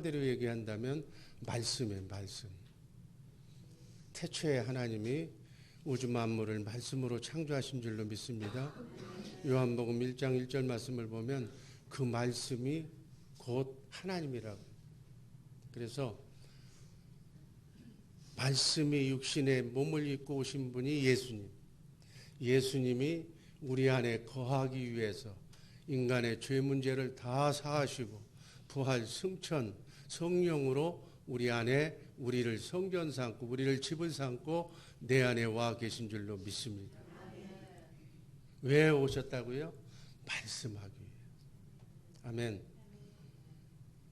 대로 얘기한다면 말씀이에요. 말씀. 태초에 하나님이 우주 만물을 말씀으로 창조하신 줄로 믿습니다. 요한복음 1장 1절 말씀을 보면 그 말씀이 곧 하나님이라고. 그래서 말씀이 육신에 몸을 입고 오신 분이 예수님. 예수님이 우리 안에 거하기 위해서 인간의 죄 문제를 다 사하시고 부활 승천 성령으로 우리 안에 우리를 성전 삼고 우리를 집을 삼고 내 안에 와 계신 줄로 믿습니다. 왜 오셨다고요? 말씀하기 위해. 아멘.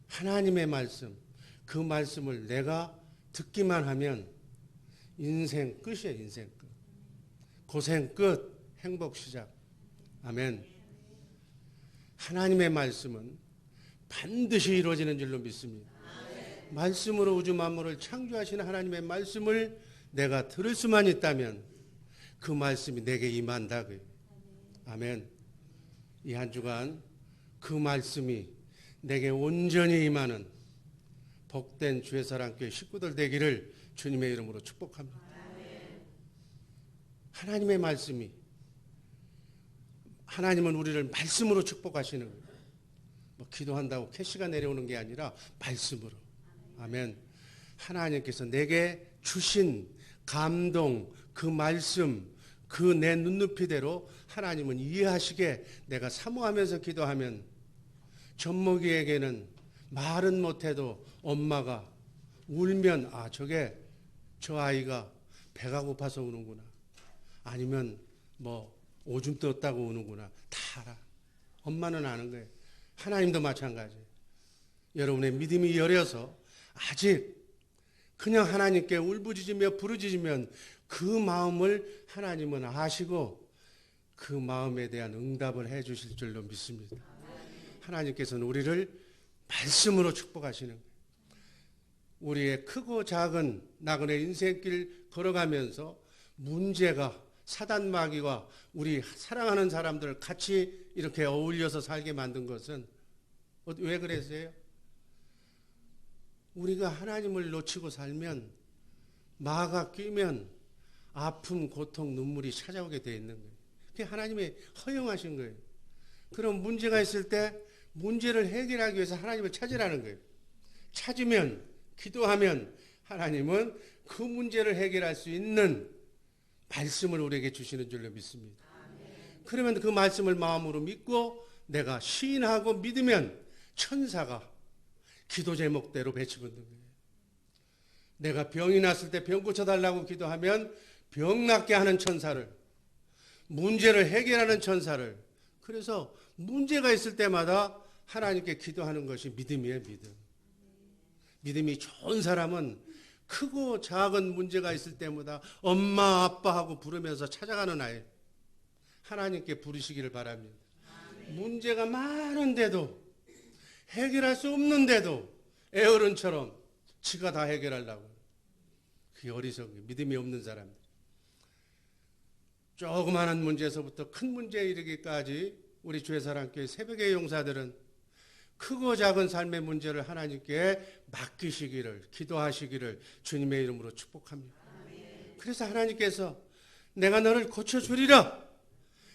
하나님의 말씀, 그 말씀을 내가 듣기만 하면 인생 끝이에요. 인생 끝. 고생 끝, 행복 시작. 아멘. 하나님의 말씀은 반드시 이루어지는 줄로 믿습니다. 말씀으로 우주 만물을 창조하시는 하나님의 말씀을 내가 들을 수만 있다면 그 말씀이 내게 임한다. 아멘. 이 한 주간 그 말씀이 내게 온전히 임하는 복된 주의 사랑교회 식구들 되기를 주님의 이름으로 축복합니다. 하나님의 말씀이, 하나님은 우리를 말씀으로 축복하시는 거예요. 뭐 기도한다고 캐시가 내려오는 게 아니라 말씀으로. 아멘. 하나님께서 내게 주신 감동, 그 말씀, 그 내 눈높이대로 하나님은 이해하시게 내가 사모하면서 기도하면 젖먹이에게는 말은 못해도 엄마가 울면 저 아이가 배가 고파서 우는구나. 아니면 뭐 오줌 떴다고 우는구나. 다 알아. 엄마는 아는 거예요. 하나님도 마찬가지예요. 여러분의 믿음이 여려서 아직 그냥 하나님께 울부짖으며 부르짖으면 그 마음을 하나님은 아시고 그 마음에 대한 응답을 해 주실 줄로 믿습니다. 하나님께서는 우리를 말씀으로 축복하시는 거예요. 우리의 크고 작은 나그네 인생길 걸어가면서 문제가 사단 마귀와 우리 사랑하는 사람들 같이 이렇게 어울려서 살게 만든 것은 왜 그랬어요? 우리가 하나님을 놓치고 살면 마가 끼면 아픔, 고통, 눈물이 찾아오게 되어 있는 거예요. 그게 하나님이 허용하신 거예요. 그럼 문제가 있을 때 문제를 해결하기 위해서 하나님을 찾으라는 거예요. 찾으면, 기도하면 하나님은 그 문제를 해결할 수 있는 말씀을 우리에게 주시는 줄로 믿습니다. 그러면 그 말씀을 마음으로 믿고 내가 시인하고 믿으면 천사가 기도 제목대로 배치받는 거예요. 내가 병이 났을 때 병 고쳐달라고 기도하면 병 낫게 하는 천사를, 문제를 해결하는 천사를, 그래서 문제가 있을 때마다 하나님께 기도하는 것이 믿음이에요. 믿음. 믿음이 좋은 사람은 크고 작은 문제가 있을 때마다 엄마 아빠 하고 부르면서 찾아가는 아이, 하나님께 부르시기를 바랍니다. 문제가 많은데도 해결할 수 없는데도 애어른처럼 지가 다 해결하려고. 그게 어리석은 믿음이 없는 사람들. 조그마한 문제에서부터 큰 문제에 이르기까지 우리 주의 사랑교회 새벽의 용사들은 크고 작은 삶의 문제를 하나님께 맡기시기를, 기도하시기를 주님의 이름으로 축복합니다. 그래서 하나님께서 내가 너를 고쳐주리라,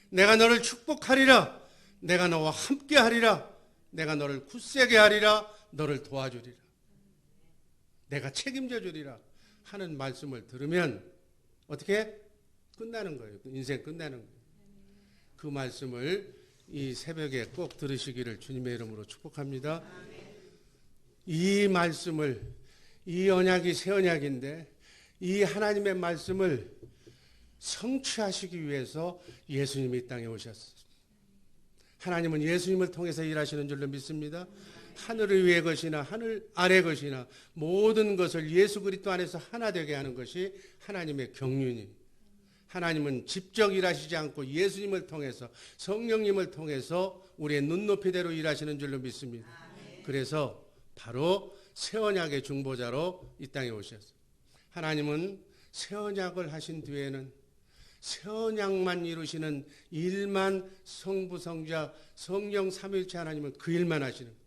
내가 너를 축복하리라, 내가 너와 함께 하리라, 내가 너를 굳세게 하리라, 너를 도와주리라, 내가 책임져 주리라 하는 말씀을 들으면 어떻게 끝나는 거예요. 인생 끝나는 거예요. 그 말씀을 이 새벽에 꼭 들으시기를 주님의 이름으로 축복합니다. 이 말씀을, 이 언약이 새 언약인데 이 하나님의 말씀을 성취하시기 위해서 예수님이 이 땅에 오셨습니다. 하나님은 예수님을 통해서 일하시는 줄로 믿습니다. 하늘 위의 것이나 하늘 아래 것이나 모든 것을 예수 그리스도 안에서 하나 되게 하는 것이 하나님의 경륜이. 하나님은 직접 일하시지 않고 예수님을 통해서, 성령님을 통해서 우리의 눈높이대로 일하시는 줄로 믿습니다. 그래서 바로 새 언약의 중보자로 이 땅에 오셨어요. 하나님은 새 언약을 하신 뒤에는 새 언약만 이루시는 일만 성부, 성자, 성령 삼위일체 하나님은 그 일만 하시는 거예요.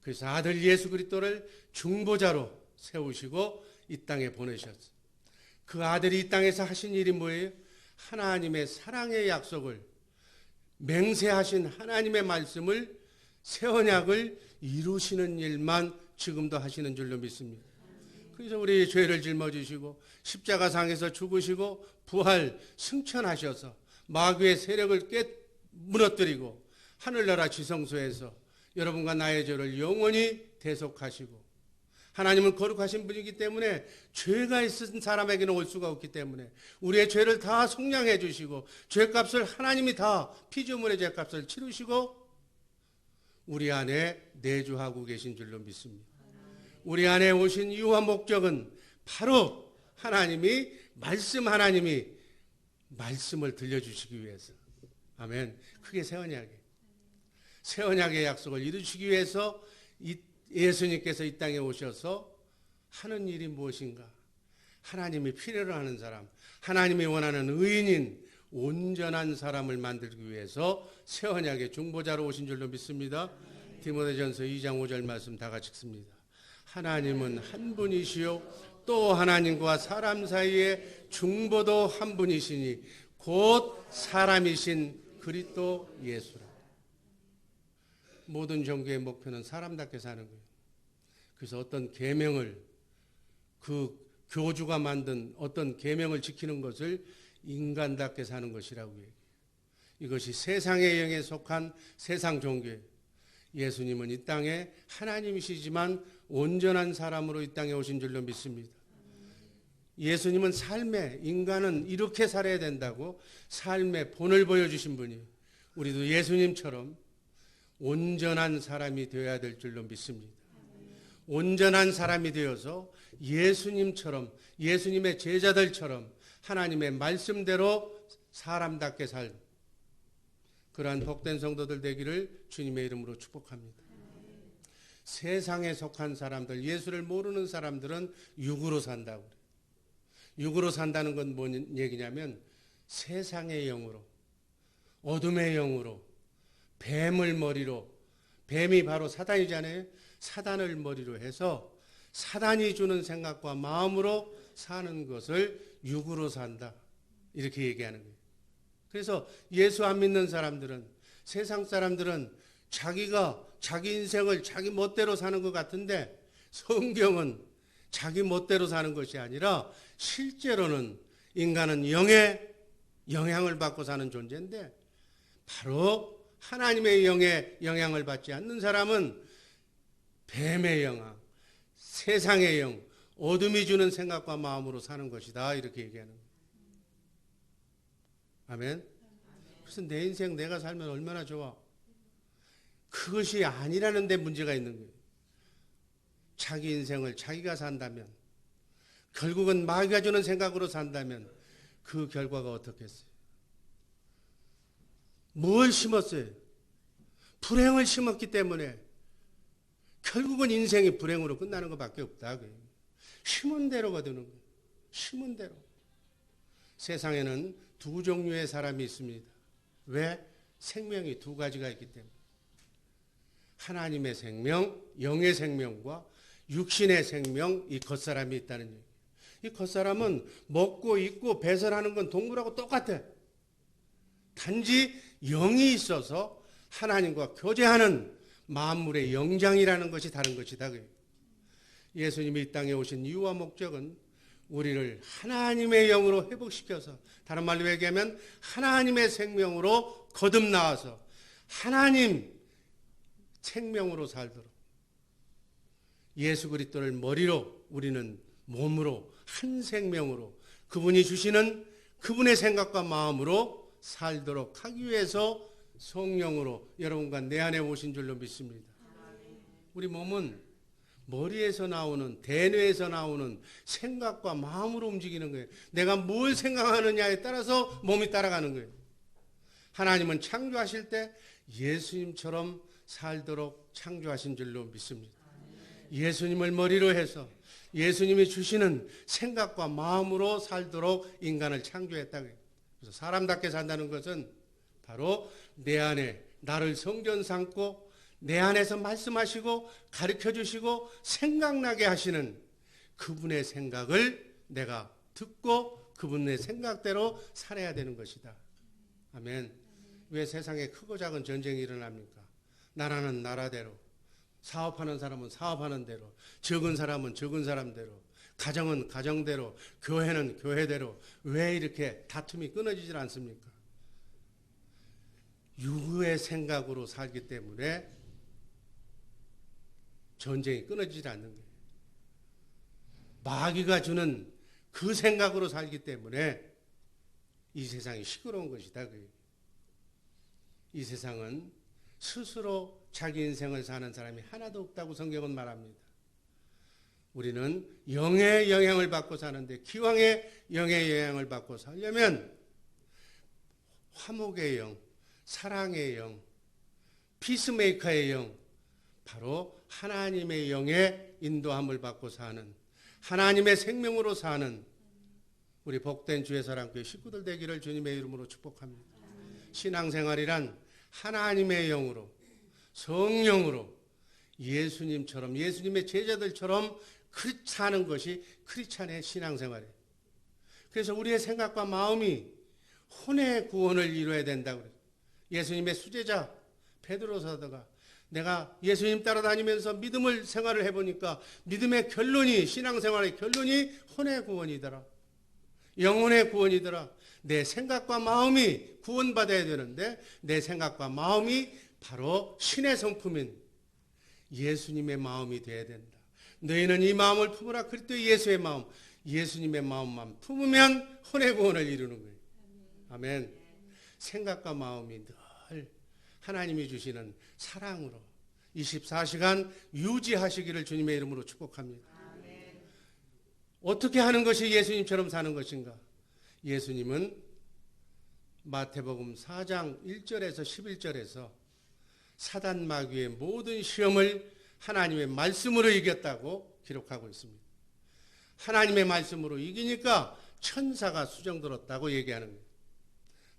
그래서 아들 예수 그리스도를 중보자로 세우시고 이 땅에 보내셨어요. 그 아들이 이 땅에서 하신 일이 뭐예요? 하나님의 사랑의 약속을 맹세하신 하나님의 말씀을 새 언약을 이루시는 일만 지금도 하시는 줄로 믿습니다. 그래서 우리 죄를 짊어지시고 십자가상에서 죽으시고 부활 승천하셔서 마귀의 세력을 무너뜨리고 하늘나라 지성소에서 여러분과 나의 죄를 영원히 대속하시고, 하나님은 거룩하신 분이기 때문에 죄가 있은 사람에게는 올 수가 없기 때문에 우리의 죄를 다 속량해 주시고 죄값을 하나님이 다 피조물의 죄값을 치르시고 우리 안에 내주하고 계신 줄로 믿습니다. 우리 안에 오신 이유와 목적은 바로 하나님이 말씀을 들려주시기 위해서. 아멘. 그게 새 언약의 약속을 이루시기 위해서 예수님께서 이 땅에 오셔서 하는 일이 무엇인가? 하나님이 필요로 하는 사람, 하나님이 원하는 의인인 온전한 사람을 만들기 위해서 새 언약의 중보자로 오신 줄로 믿습니다. 디모데전서 2장 5절 말씀 다 같이 읽습니다. 하나님은 한 분이시요 또 하나님과 사람 사이에 중보도 한 분이시니 곧 사람이신 그리스도 예수라. 모든 종교의 목표는 사람답게 사는 거예요. 그래서 어떤 계명을, 그 교주가 만든 어떤 계명을 지키는 것을 인간답게 사는 것이라고 얘기해요. 이것이 세상의 영에 속한 세상 종교예요. 예수님은 이 땅에 하나님이시지만 온전한 사람으로 이 땅에 오신 줄로 믿습니다. 예수님은 인간은 이렇게 살아야 된다고 삶의 본을 보여주신 분이에요. 우리도 예수님처럼 온전한 사람이 되어야 될 줄로 믿습니다. 온전한 사람이 되어서 예수님처럼, 예수님의 제자들처럼 하나님의 말씀대로 사람답게 그러한 복된 성도들 되기를 주님의 이름으로 축복합니다. 세상에 속한 사람들, 예수를 모르는 사람들은 육으로 산다고 그래요. 육으로 산다는 건 뭔 얘기냐면 세상의 영으로, 어둠의 영으로, 뱀을 머리로, 뱀이 바로 사단이잖아요. 사단을 머리로 해서 사단이 주는 생각과 마음으로 사는 것을 육으로 산다, 이렇게 얘기하는 거예요. 그래서 예수 안 믿는 사람들은, 세상 사람들은 자기 인생을 자기 멋대로 사는 것 같은데 성경은 자기 멋대로 사는 것이 아니라 실제로는 인간은 영의 영향을 받고 사는 존재인데, 바로 하나님의 영의 영향을 받지 않는 사람은 뱀의 영향, 세상의 영, 어둠이 주는 생각과 마음으로 사는 것이다, 이렇게 얘기하는 거예요. 아멘. 그래서 내 인생 내가 살면 얼마나 좋아. 그것이 아니라는 데 문제가 있는 거예요. 자기 인생을 자기가 산다면, 결국은 마귀가 주는 생각으로 산다면 그 결과가 어떻겠어요? 뭘 심었어요? 불행을 심었기 때문에 결국은 인생이 불행으로 끝나는 것밖에 없다. 심은 대로가 되는 거예요. 심은 대로. 세상에는 두 종류의 사람이 있습니다. 왜? 생명이 두 가지가 있기 때문에. 하나님의 생명, 영의 생명과 육신의 생명, 이 겉사람이 있다는 얘기예요. 이 겉사람은 먹고 입고 배설하는 건 동물하고 똑같아. 단지 영이 있어서 하나님과 교제하는 만물의 영장이라는 것이 다른 것이다. 예수님이 이 땅에 오신 이유와 목적은 우리를 하나님의 영으로 회복시켜서, 다른 말로 얘기하면 하나님의 생명으로 거듭나와서 하나님 생명으로 살도록, 예수 그리스도를 머리로 우리는 몸으로 한 생명으로 그분이 주시는 그분의 생각과 마음으로 살도록 하기 위해서 성령으로 여러분과 내 안에 오신 줄로 믿습니다. 우리 몸은 머리에서 나오는, 대뇌에서 나오는 생각과 마음으로 움직이는 거예요. 내가 뭘 생각하느냐에 따라서 몸이 따라가는 거예요. 하나님은 창조하실 때 예수님처럼 살도록 창조하신 줄로 믿습니다. 예수님을 머리로 해서 예수님이 주시는 생각과 마음으로 살도록 인간을 창조했다. 그래서 사람답게 산다는 것은 바로 내 안에 나를 성전 삼고 내 안에서 말씀하시고 가르쳐 주시고 생각나게 하시는 그분의 생각을 내가 듣고 그분의 생각대로 살아야 되는 것이다. 아멘. 왜 세상에 크고 작은 전쟁이 일어납니까? 나라는 나라대로, 사업하는 사람은 사업하는 대로, 적은 사람은 적은 사람대로, 가정은 가정대로, 교회는 교회대로. 왜 이렇게 다툼이 끊어지질 않습니까? 유의 생각으로 살기 때문에 전쟁이 끊어지질 않는 거예요. 마귀가 주는 그 생각으로 살기 때문에 이 세상이 시끄러운 것이다. 이 세상은 스스로 자기 인생을 사는 사람이 하나도 없다고 성경은 말합니다. 우리는 영의 영향을 받고 사는데 기왕의 영의 영향을 받고 살려면 화목의 영, 사랑의 영, 피스메이커의 영, 바로 하나님의 영의 인도함을 받고 사는, 하나님의 생명으로 사는 우리 복된 주의 사랑교회 식구들 되기를 주님의 이름으로 축복합니다. 신앙생활이란 하나님의 영으로, 성령으로 예수님처럼, 예수님의 제자들처럼 사는 것이 크리스찬의 신앙생활이에요. 그래서 우리의 생각과 마음이 혼의 구원을 이루어야 된다고 그래요. 예수님의 수제자 베드로 사도가 내가 예수님 따라다니면서 믿음을 생활을 해보니까 믿음의 결론이, 신앙생활의 결론이 혼의 구원이더라. 영혼의 구원이더라. 내 생각과 마음이 구원받아야 되는데 내 생각과 마음이 바로 신의 성품인 예수님의 마음이 되어야 된다. 너희는 이 마음을 품으라. 그리스도 예수의 마음, 예수님의 마음만 품으면 혼의 구원을 이루는 거예요. 아멘. 생각과 마음이 늘 하나님이 주시는 사랑으로 24시간 유지하시기를 주님의 이름으로 축복합니다. 어떻게 하는 것이 예수님처럼 사는 것인가? 예수님은 마태복음 4장 1절에서 11절에서 사단 마귀의 모든 시험을 하나님의 말씀으로 이겼다고 기록하고 있습니다. 하나님의 말씀으로 이기니까 천사가 수정 들었다고 얘기하는 거예요.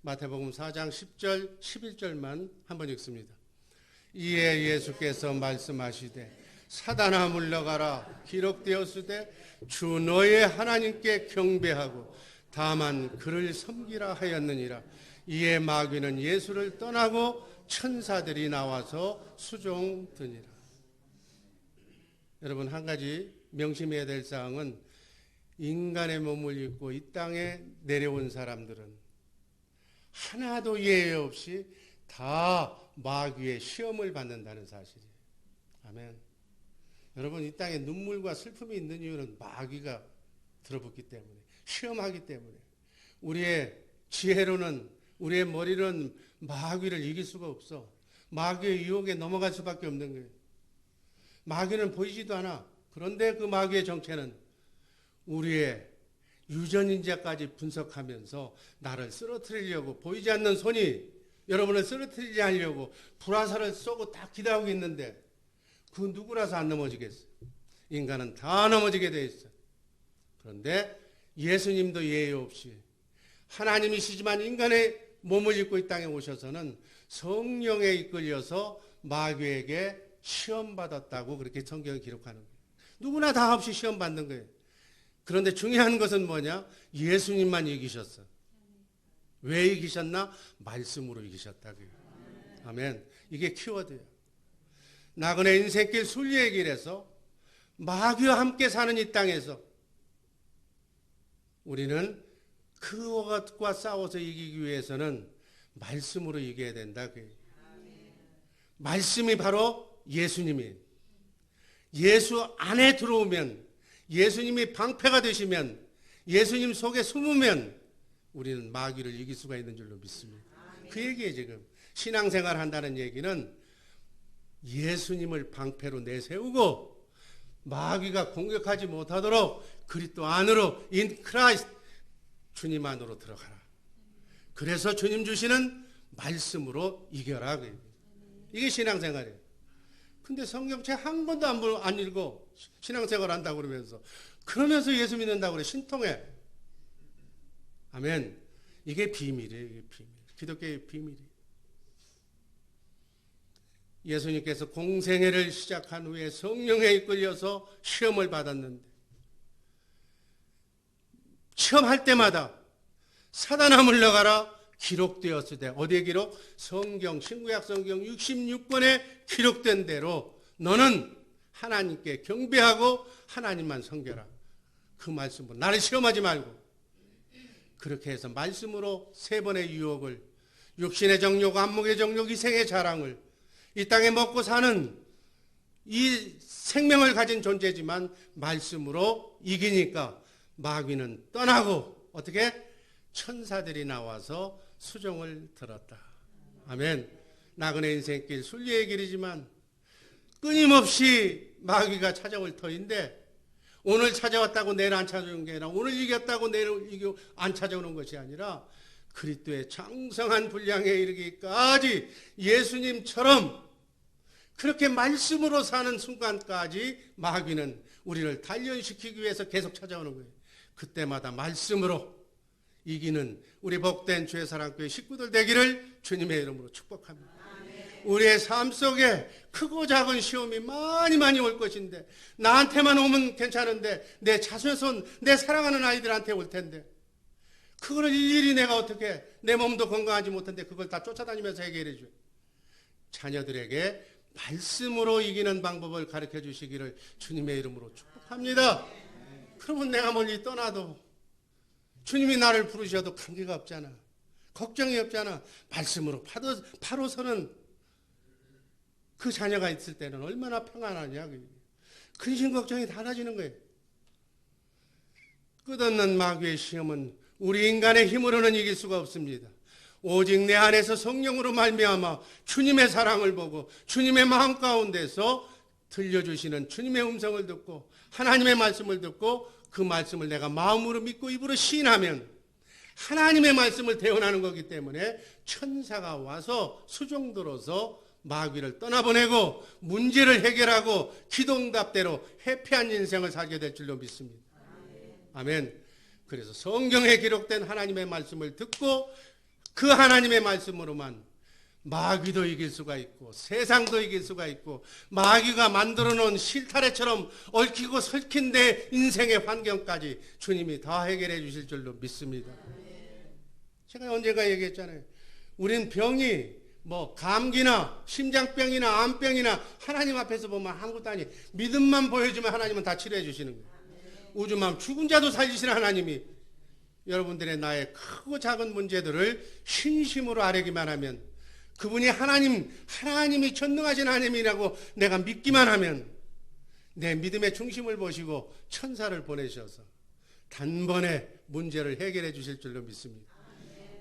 마태복음 4장 10절, 11절만 한번 읽습니다. 이에 예수께서 말씀하시되 사단아 물러가라. 기록되었으되 주 너의 하나님께 경배하고 다만 그를 섬기라 하였느니라. 이에 마귀는 예수를 떠나고 천사들이 나와서 수종드니라. 여러분, 한 가지 명심해야 될 사항은 인간의 몸을 입고 이 땅에 내려온 사람들은 하나도 예외 없이 다 마귀의 시험을 받는다는 사실이에요. 아멘. 여러분, 이 땅에 눈물과 슬픔이 있는 이유는 마귀가 들어붙기 때문에, 시험하기 때문에. 우리의 지혜로는, 우리의 머리는 마귀를 이길 수가 없어. 마귀의 유혹에 넘어갈 수밖에 없는 거예요. 마귀는 보이지도 않아. 그런데 그 마귀의 정체는 우리의 유전인자까지 분석하면서 나를 쓰러뜨리려고, 보이지 않는 손이 여러분을 쓰러뜨리지 않으려고 불화살을 쏘고 딱 기다리고 있는데 그 누구라서 안 넘어지겠어? 인간은 다 넘어지게 돼 있어. 그런데 예수님도 예외 없이 하나님이시지만 인간의 몸을 입고 이 땅에 오셔서는 성령에 이끌려서 마귀에게 시험받았다고 그렇게 성경이 기록하는 거예요. 누구나 다 없이 시험받는 거예요. 그런데 중요한 것은 뭐냐? 예수님만 이기셨어. 왜 이기셨나? 말씀으로 이기셨다고요. 아멘. 이게 키워드예요. 나그네 인생길 순리의 길에서 마귀와 함께 사는 이 땅에서 우리는 그것과 싸워서 이기기 위해서는 말씀으로 이겨야 된다. 말씀이 바로 예수님이에요. 예수 안에 들어오면, 예수님이 방패가 되시면, 예수님 속에 숨으면 우리는 마귀를 이길 수가 있는 줄로 믿습니다. 그 얘기예요. 지금 신앙생활 한다는 얘기는 예수님을 방패로 내세우고 마귀가 공격하지 못하도록 그리스도 안으로, in Christ, 주님 안으로 들어가라. 그래서 주님 주시는 말씀으로 이겨라. 이게 신앙생활이에요. 근데 성경책 한 권도 안 읽어. 신앙생활 한다고 그러면서 예수 믿는다고 그래. 신통해. 아멘. 이게 비밀이에요. 이게 비밀. 기독교의 비밀이에요. 예수님께서 공생애를 시작한 후에 성령에 이끌려서 시험을 받았는데 시험할 때마다 사단아 물러가라 기록되었을 때 어디에 기록? 성경 신구약 성경 66권에 기록된 대로 너는 하나님께 경배하고 하나님만 섬겨라. 그 말씀으로 나를 시험하지 말고 그렇게 해서 말씀으로 3번의 유혹을 육신의 정욕, 안목의 정욕, 이생의 자랑을 이 땅에 먹고 사는 이 생명을 가진 존재지만 말씀으로 이기니까 마귀는 떠나고 어떻게? 천사들이 나와서 수종을 들었다. 아멘. 나그네 인생길 순리의 길이지만 끊임없이 마귀가 찾아올 터인데 오늘 찾아왔다고 내일 안 찾아오는 게 아니라 오늘 이겼다고 내일 안 찾아오는 것이 아니라 그리스도의 장성한 분량에 이르기까지 예수님처럼 그렇게 말씀으로 사는 순간까지 마귀는 우리를 단련시키기 위해서 계속 찾아오는 거예요. 그때마다 말씀으로 이기는 우리 복된 주의사랑교회 식구들 되기를 주님의 이름으로 축복합니다. 우리의 삶 속에 크고 작은 시험이 많이 올 것인데 나한테만 오면 괜찮은데 내 자손, 내 사랑하는 아이들한테 올 텐데 그거를 일일이 내가 어떻게 내 몸도 건강하지 못한데 그걸 다 쫓아다니면서 해결해 줘요. 자녀들에게 말씀으로 이기는 방법을 가르쳐 주시기를 주님의 이름으로 축복합니다. 그러면 내가 멀리 떠나도 주님이 나를 부르셔도 관계가 없잖아. 걱정이 없잖아. 말씀으로 바로 서는 그 자녀가 있을 때는 얼마나 평안하냐. 근심 걱정이 닫아지는 거예요. 끝없는 마귀의 시험은 우리 인간의 힘으로는 이길 수가 없습니다. 오직 내 안에서 성령으로 말미암아 주님의 사랑을 보고 주님의 마음 가운데서 들려주시는 주님의 음성을 듣고 하나님의 말씀을 듣고 그 말씀을 내가 마음으로 믿고 입으로 시인하면 하나님의 말씀을 대언하는 거기 때문에 천사가 와서 수종들어서 마귀를 떠나보내고 문제를 해결하고 기도응답대로 해피한 인생을 살게 될 줄로 믿습니다. 아멘. 그래서 성경에 기록된 하나님의 말씀을 듣고 그 하나님의 말씀으로만 마귀도 이길 수가 있고 세상도 이길 수가 있고 마귀가 만들어 놓은 실타래처럼 얽히고 설킨 내 인생의 환경까지 주님이 다 해결해 주실 줄로 믿습니다. 제가 언젠가 얘기했잖아요. 우린 병이 감기나 심장병이나 암병이나 하나님 앞에서 보면 아무것도 아니 믿음만 보여주면 하나님은 다 치료해 주시는 거예요. 우주만 죽은 자도 살리시는 하나님이 여러분들의 나의 크고 작은 문제들을 신심으로 아뢰기만 하면 그분이 하나님이 전능하신 하나님이라고 내가 믿기만 하면 내 믿음의 중심을 보시고 천사를 보내셔서 단번에 문제를 해결해 주실 줄로 믿습니다.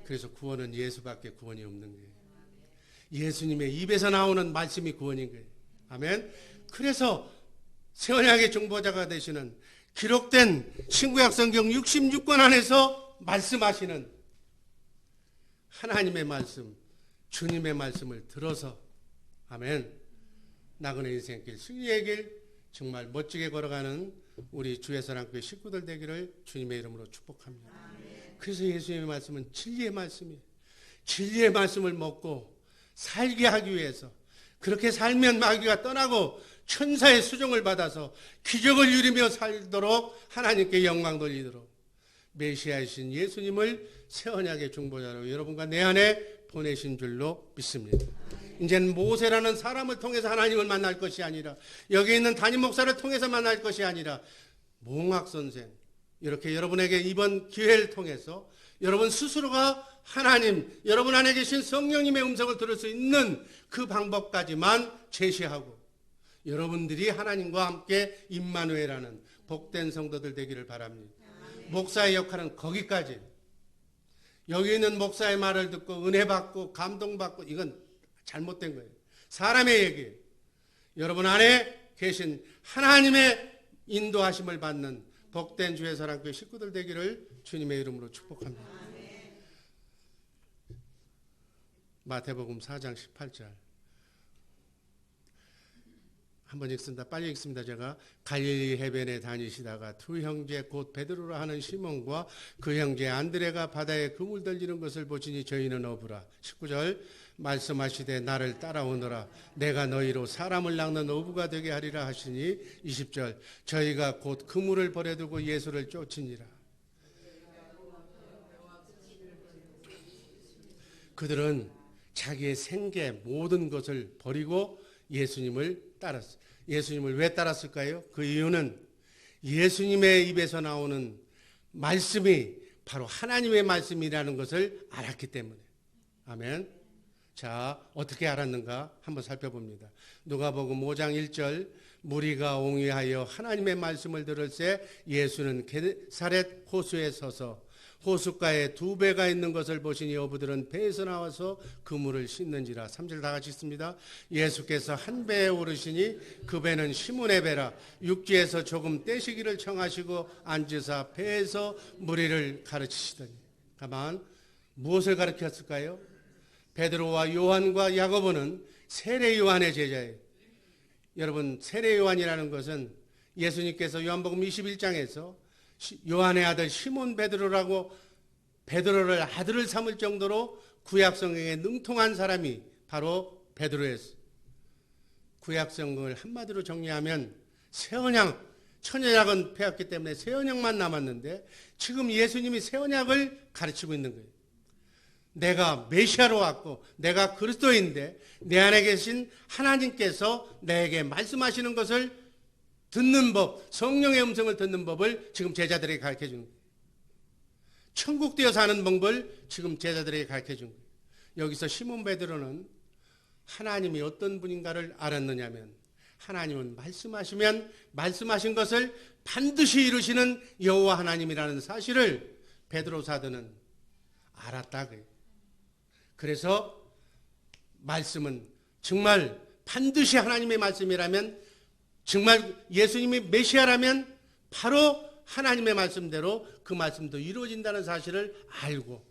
그래서 구원은 예수밖에 구원이 없는 거예요. 예수님의 입에서 나오는 말씀이 구원인 거예요. 아멘. 그래서 새 언약의 중보자가 되시는 기록된 신구약 성경 66권 안에서 말씀하시는 하나님의 말씀, 주님의 말씀을 들어서 아멘. 나그네 인생길, 승리의 길 정말 멋지게 걸어가는 우리 주의사랑교회 식구들 되기를 주님의 이름으로 축복합니다. 그래서 예수님의 말씀은 진리의 말씀이에요. 진리의 말씀을 먹고 살게 하기 위해서 그렇게 살면 마귀가 떠나고 천사의 수종을 받아서 기적을 누리며 살도록 하나님께 영광 돌리도록 메시아이신 예수님을 새 언약의 중보자로 여러분과 내 안에 보내신 줄로 믿습니다. 이제는 모세라는 사람을 통해서 하나님을 만날 것이 아니라 여기 있는 담임 목사를 통해서 만날 것이 아니라 몽학 선생 이렇게 여러분에게 이번 기회를 통해서 여러분 스스로가 하나님, 여러분 안에 계신 성령님의 음성을 들을 수 있는 그 방법까지만 제시하고 여러분들이 하나님과 함께 임마누엘하는 복된 성도들 되기를 바랍니다. 목사의 역할은 거기까지. 여기 있는 목사의 말을 듣고 은혜 받고 감동받고 이건 잘못된 거예요. 사람의 얘기예요. 여러분 안에 계신 하나님의 인도하심을 받는 복된 주의 사랑교회 식구들 되기를 주님의 이름으로 축복합니다. 마태복음 4장 18절 한번 읽습니다. 빨리 읽습니다. 제가 갈릴리 해변에 다니시다가 두 형제 곧 베드로라 하는 시몬과 그 형제 안드레가 바다에 그물 던지는 것을 보시니 저희는 어부라. 19절 말씀하시되 나를 따라오너라 내가 너희로 사람을 낚는 어부가 되게 하리라 하시니 20절 저희가 곧 그물을 버려두고 예수를 쫓으니라. 그들은 자기의 생계 모든 것을 버리고 예수님을 따랐어요. 예수님을 왜 따랐을까요? 그 이유는 예수님의 입에서 나오는 말씀이 바로 하나님의 말씀이라는 것을 알았기 때문에. 아멘. 자, 어떻게 알았는가 한번 살펴봅니다. 누가복음 5장 1절 무리가 옹이하여 하나님의 말씀을 들을새 예수는 게네사렛 호수에 서서 호숫가에 두 배가 있는 것을 보시니 어부들은 배에서 나와서 그물을 씻는지라. 3절 다 같이 읽습니다. 예수께서 한 배에 오르시니 그 배는 시몬의 배라. 육지에서 조금 떼시기를 청하시고 앉으사 배에서 무리를 가르치시더니. 가만, 무엇을 가르쳤을까요? 베드로와 요한과 야고보는 세례 요한의 제자예요. 여러분, 세례 요한이라는 것은 예수님께서 요한복음 21장에서 요한의 아들 시몬 베드로라고 베드로를 아들을 삼을 정도로 구약성경에 능통한 사람이 바로 베드로였어요. 구약성경을 한마디로 정리하면 새언약, 천연약은 폐했기 때문에 새언약만 남았는데 지금 예수님이 새언약을 가르치고 있는 거예요. 내가 메시아로 왔고 내가 그리스도인데 내 안에 계신 하나님께서 내게 말씀하시는 것을 듣는 법, 성령의 음성을 듣는 법을 지금 제자들에게 가르쳐 주는 거예요. 천국 되어 사는 방법을 지금 제자들에게 가르쳐 준 거예요. 여기서 시몬 베드로는 하나님이 어떤 분인가를 알았느냐면 하나님은 말씀하시면 말씀하신 것을 반드시 이루시는 여호와 하나님이라는 사실을 베드로 사도는 알았다고요. 그래서 말씀은 정말 반드시 하나님의 말씀이라면 정말 예수님이 메시아라면 바로 하나님의 말씀대로 그 말씀도 이루어진다는 사실을 알고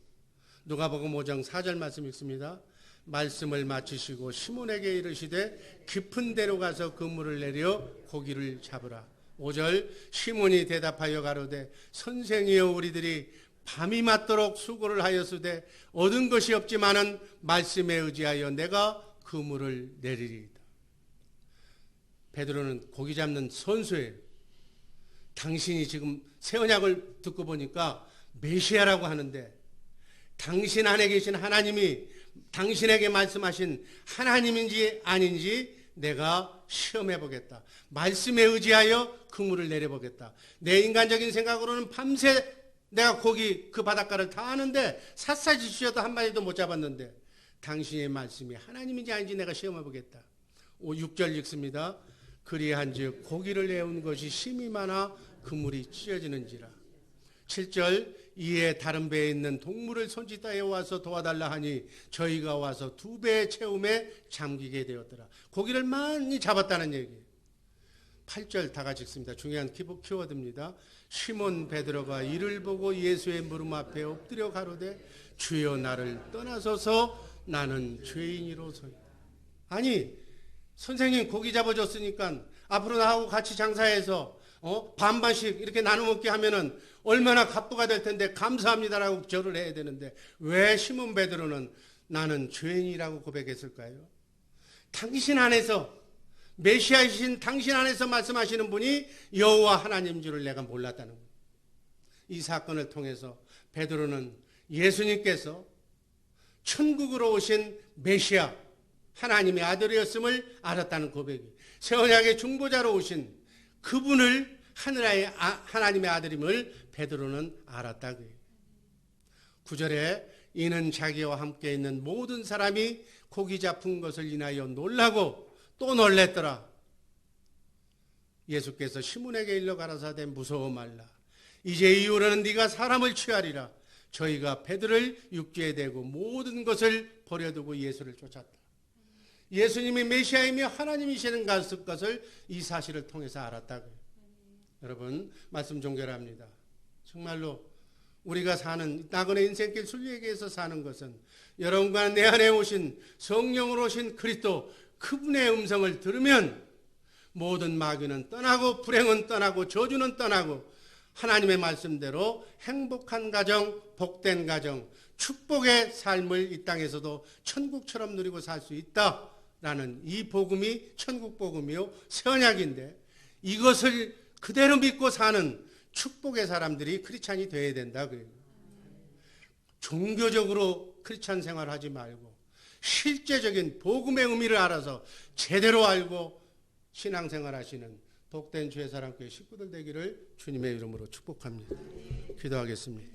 누가복음 5장 4절 말씀 읽습니다. 말씀을 마치시고 시몬에게 이르시되 깊은 데로 가서 그물을 내려 고기를 잡으라. 5절 시몬이 대답하여 가로되 선생이여 우리들이 밤이 맞도록 수고를 하였으되 얻은 것이 없지만은 말씀에 의지하여 내가 그물을 내리리이다. 베드로는 고기 잡는 선수예요. 당신이 지금 새 언약을 듣고 보니까 메시아라고 하는데 당신 안에 계신 하나님이 당신에게 말씀하신 하나님인지 아닌지 내가 시험해 보겠다. 말씀에 의지하여 그물을 내려보겠다. 내 인간적인 생각으로는 밤새 내가 고기 그 바닷가를 다 아는데 샅샅이 쑤셔도 한 마리도 못 잡았는데 당신의 말씀이 하나님인지 아닌지 내가 시험해 보겠다. 6절 읽습니다. 그리한즉 고기를 내온 것이 심이 많아 그물이 찢어지는지라. 7절 이에 다른 배에 있는 동물을 손짓하여 와서 도와달라 하니 저희가 와서 두 배의 채움에 잠기게 되었더라. 고기를 많이 잡았다는 얘기예요. 8절 다 같이 읽습니다. 중요한 키워드입니다. 시몬 베드로가 이를 보고 예수의 무릎 앞에 엎드려 가로되 주여 나를 떠나소서 나는 죄인이로소이다. 아니 선생님 고기 잡아줬으니까 앞으로 나하고 같이 장사해서 반반씩 이렇게 나눠 먹게 하면은 얼마나 갑부가 될 텐데 감사합니다라고 절을 해야 되는데 왜 시몬 베드로는 나는 죄인이라고 고백했을까요? 당신 안에서 메시아이신 당신 안에서 말씀하시는 분이 여호와 하나님인 줄을 내가 몰랐다는 거예요. 이 사건을 통해서 베드로는 예수님께서 천국으로 오신 메시아 하나님의 아들이었음을 알았다는 고백이 새 언약의 중보자로 오신 그분을 하나님의 아들임을 베드로는 알았다고요. 9절에 이는 자기와 함께 있는 모든 사람이 고기 잡은 것을 인하여 놀라고 또 놀랬더라. 예수께서 시몬에게 일러 가라사대 무서워 말라. 이제 이후로는 네가 사람을 취하리라. 저희가 배들을 육지에 대고 모든 것을 버려두고 예수를 쫓았다. 예수님이 메시아이며 하나님이시는 것을 이 사실을 통해서 알았다고요. 여러분 말씀 종결합니다. 정말로 우리가 사는 나그네 인생길 순례기에서 사는 것은 여러분과 내 안에 오신 성령으로 오신 그리스도 그분의 음성을 들으면 모든 마귀는 떠나고 불행은 떠나고 저주는 떠나고 하나님의 말씀대로 행복한 가정, 복된 가정, 축복의 삶을 이 땅에서도 천국처럼 누리고 살 수 있다라는 이 복음이 천국 복음이요 새 언약인데, 이것을 그대로 믿고 사는 축복의 사람들이 크리스찬이 되어야 된다. 종교적으로 크리스찬 생활하지 말고 실제적인 복음의 의미를 알아서 제대로 알고 신앙생활하시는 복된 주의 사랑교회 식구들 되기를 주님의 이름으로 축복합니다. 기도하겠습니다.